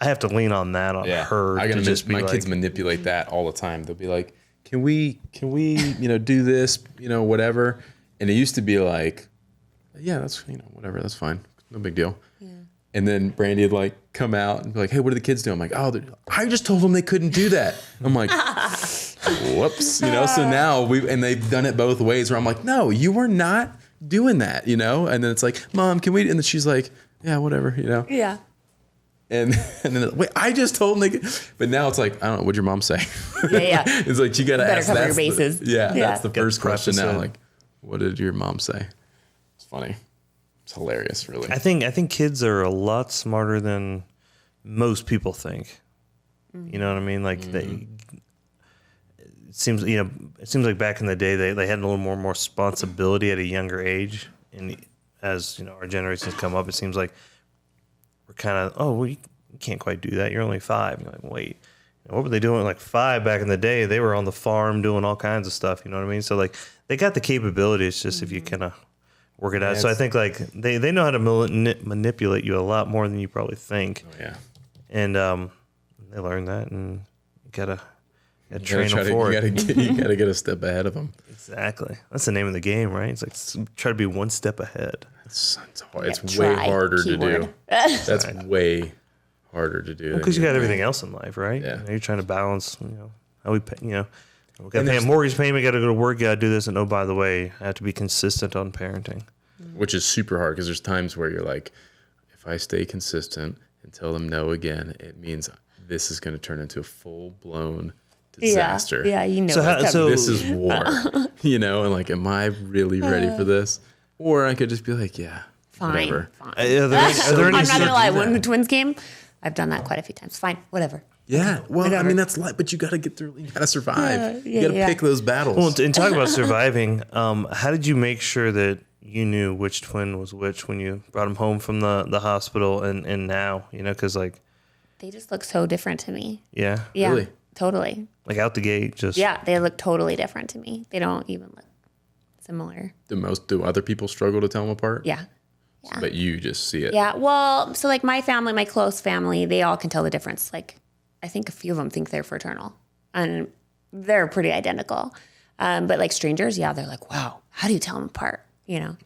I have to lean on that on her. I gotta just be my like, kids manipulate that all the time. They'll be like, can we, do this, whatever. And it used to be like, yeah, that's, whatever, that's fine. No big deal. Yeah. And then Brandy would like come out and be like, hey, what do the kids do? I'm like, I just told them they couldn't do that. I'm like, whoops, So now they've done it both ways where I'm like, no, you were not doing that, And then it's like, Mom, can we? And then she's like, yeah, whatever, Yeah. And then wait, I just told them but now it's like, I don't know, what'd your mom say? Yeah. It's like you gotta ask. Cover your bases. That's the first question now. it. Like, what did your mom say? It's funny. It's hilarious, really. I think kids are a lot smarter than most people think. You know what I mean? Like it seems like back in the day they had a little more responsibility at a younger age, and as our generations come up, it seems like we're kind of, you can't quite do that. You're only 5. You're like, wait, what were they doing at like 5 back in the day? They were on the farm doing all kinds of stuff. You know what I mean? So like they got the capability. It's just if you kind of work it out. So I think like they know how to manipulate you a lot more than you probably think. Oh, yeah. And they learn that, and you gotta train them for it. You gotta get a step ahead of them. Exactly. That's the name of the game, right? It's like try to be one step ahead. It's hard. It's try, way harder to keyword. do. That's way harder to do. Because you got everything else in life, right? Yeah. You're trying to balance, how we pay, we got to pay a mortgage payment, got to go to work, got to do this. And by the way, I have to be consistent on parenting. Which is super hard because there's times where you're like, if I stay consistent and tell them no again, it means this is going to turn into a full-blown disaster. Yeah, So this is war, and like, am I really ready for this? Or I could just be like, yeah, Fine. whatever. Are there any I'm not gonna lie. When the twins came, I've done that quite a few times. Fine, whatever. Yeah, well, Whatever. I mean, that's life, but you got to get through. You got to survive. Yeah, you got to pick those battles. Well, and talk about surviving. How did you make sure that you knew which twin was which when you brought them home from the hospital and now, because like They just look so different to me. Yeah. Yeah, Really? totally. Like out the gate, just Yeah, they look totally different to me. They don't even look similar. Do other people struggle to tell them apart? Yeah. But you just see it. Yeah. Well, so like my family, my close family, they all can tell the difference. Like I think a few of them think they're fraternal, and they're pretty identical. But like strangers, yeah, they're like, wow, how do you tell them apart?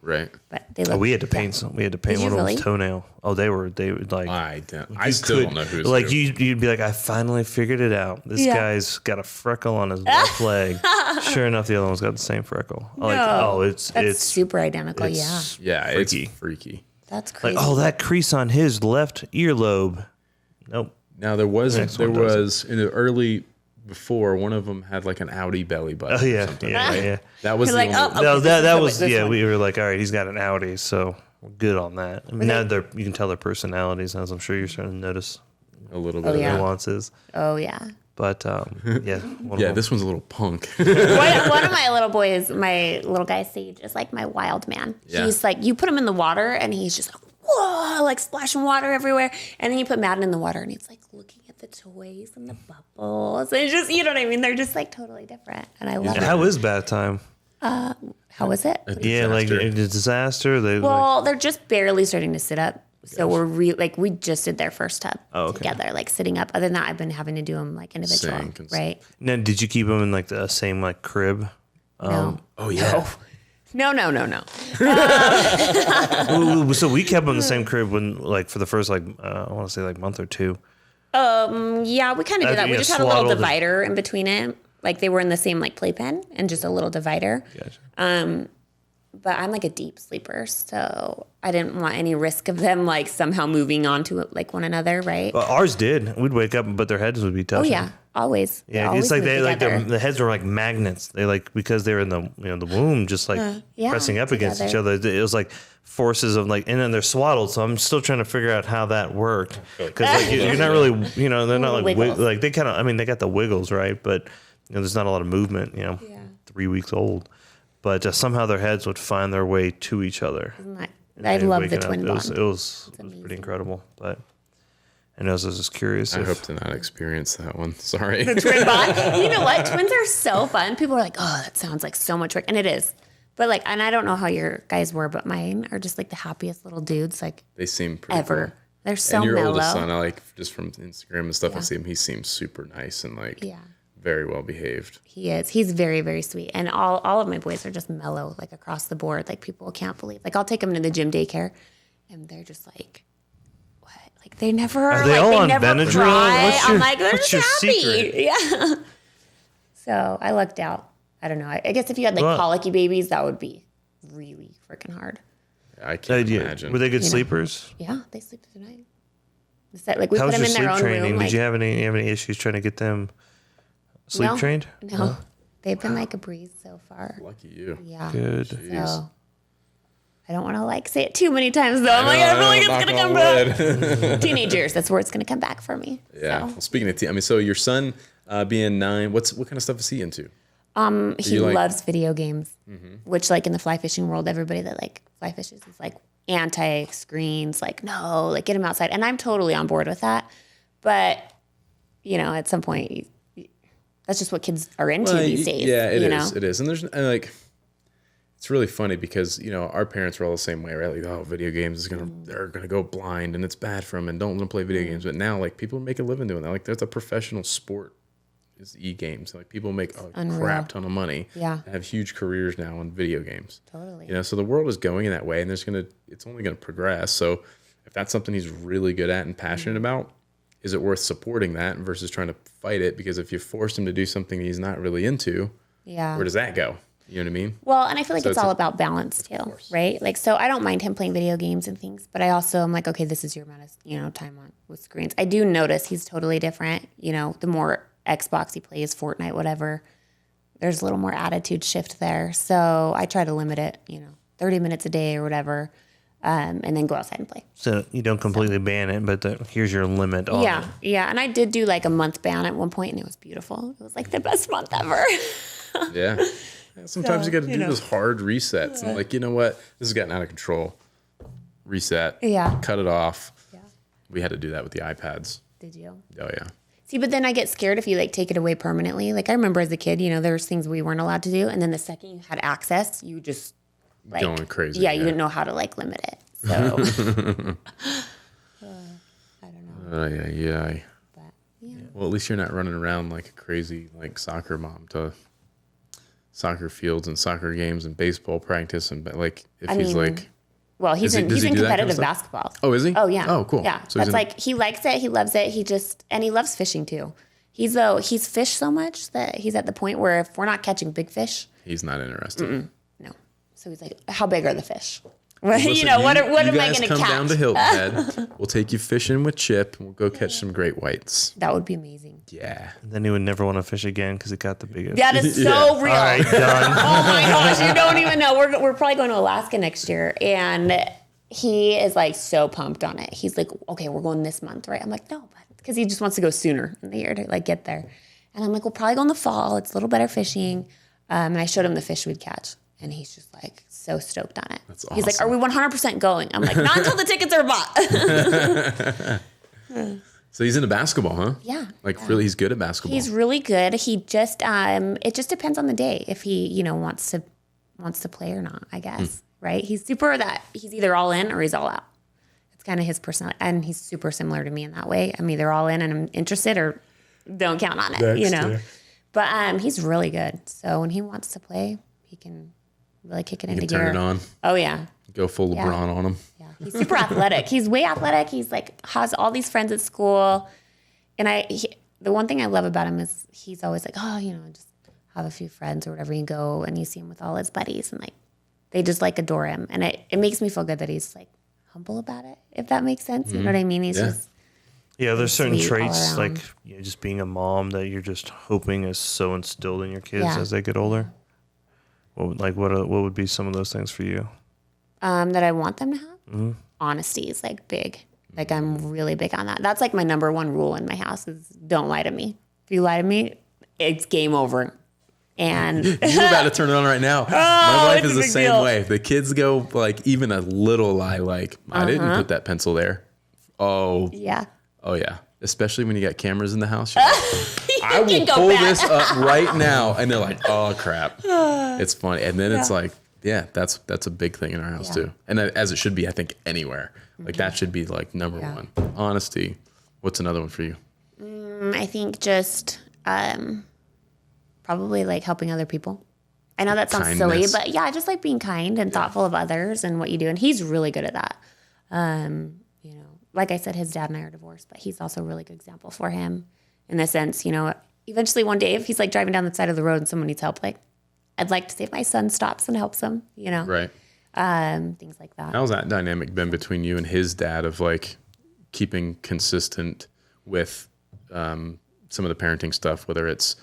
Right. But they look. we had to paint some. We had to paint Did one you of really? those toenail. Oh, they would like. I still don't know who's like who. you'd be like, I finally figured it out. This guy's got a freckle on his left leg. Sure enough, the other one's got the same freckle. That's super identical. Yeah. Yeah, freaky. it's freaky. That's crazy. Like, that crease on his left earlobe. Nope. Now there was Next one does in the early before, one of them had like an Audi belly button. Oh or yeah, something. yeah. That was You're the like, only, oh, No, okay, that this was one. we were like, all right, he's got an Audi, so we're good on that. I mean, now you can tell their personalities, as I'm sure you're starting to notice a little bit. Oh, of yeah. that. nuances. Oh yeah. But yeah, one of Yeah, them- this one's a little punk. One of my little boys, my little guy Sage, is like my wild man. Yeah. He's like, you put him in the water and he's just like, whoa, like splashing water everywhere. And then you put Madden in the water and he's like looking at the toys and the bubbles. And it's just, you know what I mean? They're just like totally different. And I love it. How is bath time? How is it? Yeah, like Disaster. a disaster. They Well, they're just barely starting to sit up. So we just did their first tub together, like sitting up. Other than that, I've been having to do them like individual, Sync and right? now, did you keep them in like the same like crib? No. Oh yeah. No. So we kept them in the same crib when like for the first like I want to say like month or two. Yeah, we kind of did that. We Yeah, just had a little swaddled. divider in between it. Like they were in the same like playpen and just a little divider. Gotcha. But I'm like a deep sleeper, so I didn't want any risk of them like somehow moving on to like one another, right? Well, ours did. We'd wake up, but their heads would be Oh touching. yeah, always. Yeah, always it's like move they like together. the heads were like magnets. They like because they were in the the womb, just like yeah, pressing up against each together. other. It was like forces of like, and then they're swaddled. So I'm still trying to figure out how that worked because like you're not really, they're not like Wiggles. like they kind of. I mean, they got the wiggles right, but there's not a lot of movement. 3 weeks old, but somehow their heads would find their way to each other. I And love the waking up, twin it bond. was, it was pretty incredible, but. And I was just curious. I if, hope to not experience that one. Sorry. Twin bond. You know what? Twins are so fun. People are like, oh, that sounds like so much work. And it is. But like, and I don't know how your guys were, but mine are just like the happiest little dudes like They seem pretty ever. cool. They're so And your mellow. oldest son, I like just from Instagram and stuff. I see him. He seems super nice and like very well behaved. He is. He's very, very sweet. And all of my boys are just mellow, like across the board. Like people can't believe. Like I'll take them to the gym daycare and they're just like, what? Like they never are. they like all they on never Benadryl? cry. What's I'm your- like, they're what's just your happy. secret? Yeah. So I lucked out. I don't know. I guess if you had like Well- colicky babies, that would be really freaking hard. I can't Yeah. imagine. Were they good You know. sleepers? Yeah, they sleep through the night. Like we How put was them your in their sleep own training? room. Did like, you have any issues trying to get them sleep no, trained? No, they've been like a breeze so far. Lucky you. Yeah. Good. So I don't want to like say it too many times though. I'm like, I feel like it's Knock gonna come on back. wood. Teenage years, that's where it's gonna come back for me. Yeah. So. Well, speaking of, I mean, so your son being 9, what kind of stuff is he into? He you like- loves video games, which like in the fly fishing world, everybody that like fly fishes is like anti screens, like no, like get him outside. And I'm totally on board with that. But, at some point, that's just what kids are into these days. Yeah, it you is. know? It is. And there's like, it's really funny because, our parents were all the same way, right? Like, oh, video games they're going to go blind and it's bad for them and don't let them play video games. But now, like, people make a living doing that. Like, there's a professional sport is e-games. Like, people make a unreal. crap ton of money. Yeah. And have huge careers now in video games. Totally. So the world is going in that way and it's only going to progress. So if that's something he's really good at and passionate about, is it worth supporting that versus trying to fight it? Because if you force him to do something he's not really into, Yeah. where does that go? You know what I mean? Well, and I feel like So it's it's all a- about balance too, right? Like, so I don't mind him playing video games and things, but I also am like, okay, this is your amount of, time on with screens. I do notice he's totally different. The more Xbox he plays, Fortnite, whatever, there's a little more attitude shift there. So I try to limit it, 30 minutes a day or whatever, and then go outside and play. So you don't completely ban it, but here's your limit on Yeah, it. yeah. And I did do like a month ban at one point, and it was beautiful. It was like the best month ever. Yeah. Sometimes you got to do know. those hard resets. And like, you know what? This has gotten out of control. Reset. Yeah. Cut it off. Yeah. We had to do that with the iPads. Did you? Oh, yeah. See, but then I get scared if you like take it away permanently. Like I remember as a kid, there was things we weren't allowed to do, and then the second you had access, you just like Going crazy. Yeah, you didn't know how to like limit it. So I don't know. Yeah. But yeah. Well, at least you're not running around like a crazy like soccer mom to soccer fields and soccer games and baseball practice and like if he's mean, like Well, he's Does he- in does he's he in do that kind of competitive stuff? basketball. Oh, is he? Oh yeah. Oh, cool. Yeah. So he's That's in- like he likes it, he loves it. He loves fishing too. He's fished so much that he's at the point where if we're not catching big fish, he's not interested. no. So he's like, how big are the fish? Well, Listen, what am I guys going to come catch? down to Hilton Head. We'll take you fishing with Chip, and we'll go catch some great whites. That would be amazing. Yeah. And then he would never want to fish again because it got the biggest. That is so Yeah. real. All right, done. Oh my gosh, you don't even know. We're probably going to Alaska next year, and he is like so pumped on it. He's like, okay, we're going this month, right? I'm like, no, because he just wants to go sooner in the year to like get there. And I'm like, we'll probably go in the fall. It's a little better fishing. And I showed him the fish we'd catch, and he's just like so stoked on it. That's He's like, are awesome. we 100% going? I'm like, not until the tickets are bought. So he's into basketball, huh? Yeah. Like really, he's good at basketball. He's really good. He just it just depends on the day if he, wants to play or not, I guess. Right? He's either all in or he's all out. It's kind of his personality, and he's super similar to me in that way. I'm either all in and I'm interested or don't count on it, But he's really good. So when he wants to play, he can really kick it into gear. Turn it on. Oh yeah. Go full LeBron on him. Yeah, he's super athletic. He's way athletic. He's like has all these friends at school, and the one thing I love about him is he's always like, oh, just have a few friends or whatever. You go and you see him with all his buddies, and like they just like adore him, and it makes me feel good that he's like humble about it. If that makes sense, you know what I mean? He's just There's certain sweet all traits around. like just being a mom that you're just hoping is so instilled in your kids Yeah. as they get older. What would be some of those things for you? that I want them to have. Honesty is like big. Like I'm really big on that. That's like my number one rule in my house is don't lie to me. If you lie to me, it's game over. And You're about to turn it on right now. My wife it's is a the big same deal. way. The kids go like even a little lie, like I didn't put that pencil there. Oh yeah. yeah. Especially when you got cameras in the house. You're like, I will can go pull back. this up right now, and they're like, "Oh crap!" It's funny, and then it's like, yeah, that's a big thing in our house Yeah. too, and as it should be. I think anywhere like that should be like number one. Honesty. What's another one for you? I think just probably like helping other people. I know that sounds silly, Kindness. but yeah, just like being kind and thoughtful of others and what you do. And he's really good at that. Like I said, his dad and I are divorced, but he's also a really good example for him in the sense, eventually one day if he's like driving down the side of the road and someone needs help, like I'd like to see if my son stops and helps him, Right. things like that. How's that dynamic been between you and his dad of like keeping consistent with some of the parenting stuff, whether is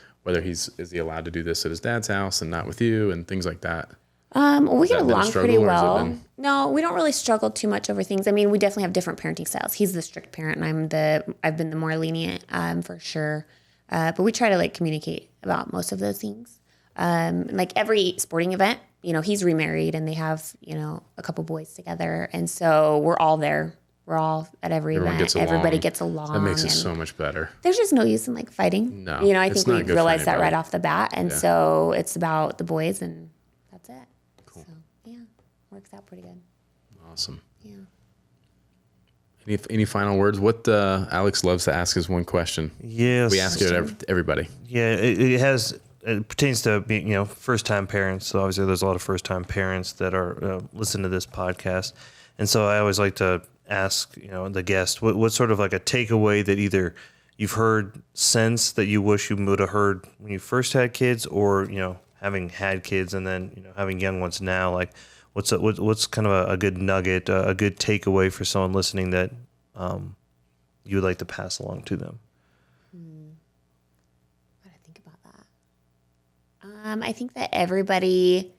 he allowed to do this at his dad's house and not with you and things like that? We get that been a along struggle, pretty or has it well. been- No, we don't really struggle too much over things. I mean, we definitely have different parenting styles. He's the strict parent, and I've been the more lenient, for sure. But we try to like communicate about most of those things. Like every sporting event, he's remarried and they have, a couple boys together, and so we're all there. We're all at every Everyone event. gets along. Everybody gets along. That makes it and so much better. there's just no use in like fighting. No, I it's think not we good for realized that anybody. right off the bat, and so it's about the boys, and that's it. Cool. So yeah, works out pretty good. Awesome. Yeah. Any final words? What Alex loves to ask is one question. Yes. We ask it to everybody. Yeah, it pertains to being, first time parents. So obviously there's a lot of first time parents that are listening to this podcast. And so I always like to ask, the guest, what's sort of like a takeaway that either you've heard since that you wish you would have heard when you first had kids, or, having had kids and then, having young ones now, like what's kind of a good nugget, a good takeaway for someone listening that you would like to pass along to them? What do I think about that? I think that everybody,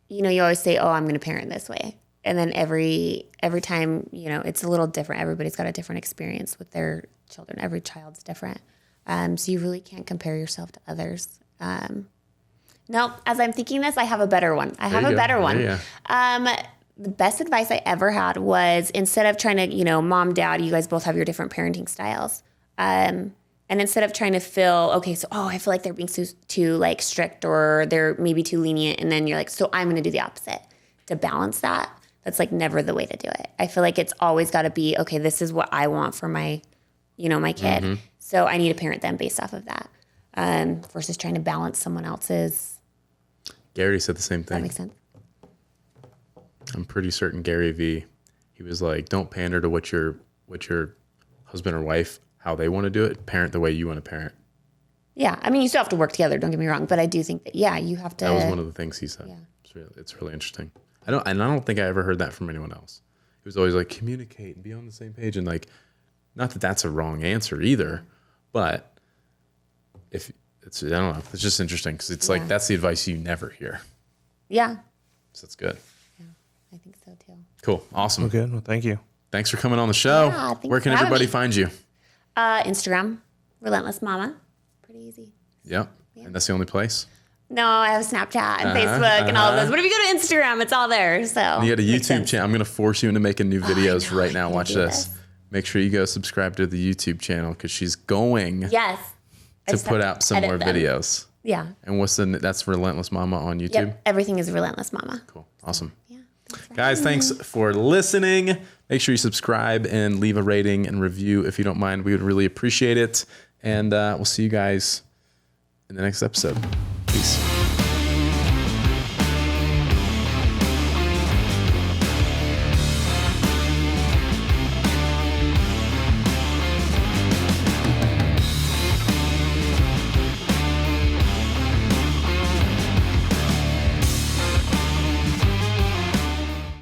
you always say, "Oh, I'm going to parent this way," and then every time, it's a little different. Everybody's got a different experience with their children. Every child's different, so you really can't compare yourself to others. No, as I'm thinking this, I have a better one. I have a better one. Yeah. The best advice I ever had was instead of trying to, mom, dad, you guys both have your different parenting styles. And instead of trying to feel, okay, so, I feel like they're being too like strict or they're maybe too lenient. And then you're like, so I'm going to do the opposite to balance that. That's like never the way to do it. I feel like it's always got to be, okay, this is what I want for my, my kid. Mm-hmm. So I need to parent them based off of that versus trying to balance someone else's. Gary said the same Does that thing. make sense? I'm pretty certain Gary V. He was like, "Don't pander to what your husband or wife how they want to do it. Parent the way you want to parent." Yeah, I mean, you still have to work together. Don't get me wrong, but I do think that you have to. That was one of the things he said. Yeah. It's really interesting. I don't think I ever heard that from anyone else. It was always like communicate and be on the same page, and like, not that that's a wrong answer either, but if it's, I don't know, it's just interesting because it's like that's the advice you never hear. Yeah. So that's good. Yeah, I think so too. Cool. Awesome. Okay. Well, thank you. Thanks for coming on the show. Yeah, thanks Where can for having everybody me. find you? Instagram, Relentless Momma. Pretty easy. Yep. And that's the only place? No, I have Snapchat and Facebook and all of those. But if you go to Instagram, it's all there. So You had a makes YouTube sense. channel. I'm going to force you into making new videos right now. I Watch do this. this. Make sure you go subscribe to the YouTube channel because she's going Yes. I to just put have out some edit more them. videos. Yeah. And that's Relentless Mama on YouTube? Yep. Everything is Relentless Momma. Cool. Awesome. Yeah. Guys, thanks for listening. Make sure you subscribe and leave a rating and review if you don't mind. We would really appreciate it. And we'll see you guys in the next episode. Peace.